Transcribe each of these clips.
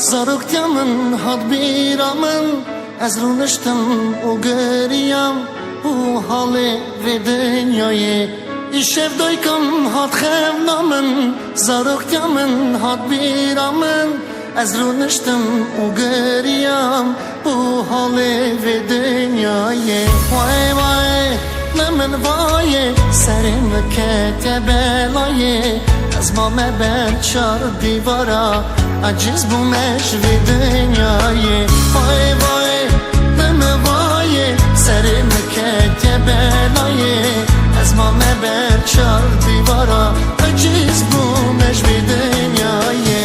زارکتیا من هات بیرا من از رو نشتم و گریم بو حال و دنیای ایشف دای کم هات خیمنا من زارکتیا من هات بیرا من از رو نشتم و گریم بو حال و دنیای وای وای لمن وای سرم که بلای از ما مبر چار دیوارا عجز بومش و دنیای وای وای لمن وای سرم که بلای از ما مبر چار دیوارا عجز بومش و دنیای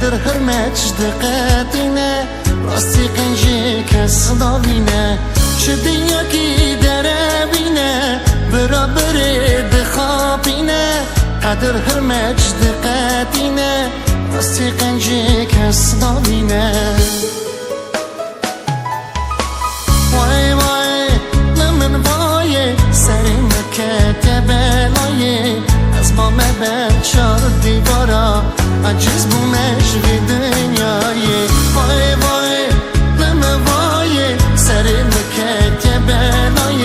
قدر هرمت دقاتنا راسي قنجي كصدابينا شديا كي درابينا برابر دخابينا قدر هرمت دقاتنا راسي قنجي كصدابينا واي واي لمن واي سري مكتبلاي اسمع ما بشار دیوارا عجز بومش و دنیای وای وای لمه وای سر مکت بلای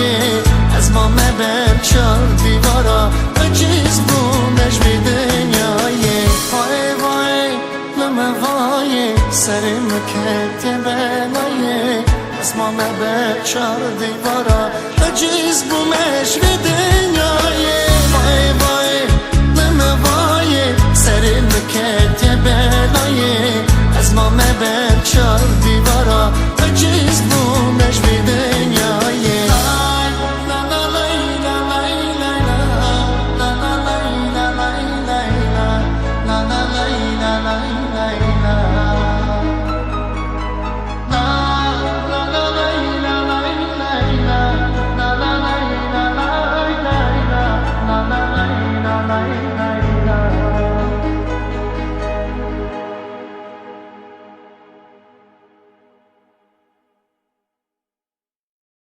از ما مبر چار دیوارا عجز بومش و دنیای وای وای لمه وای سر مکت بلای از ما مبر چار دیوارا عجز بومش و دنیای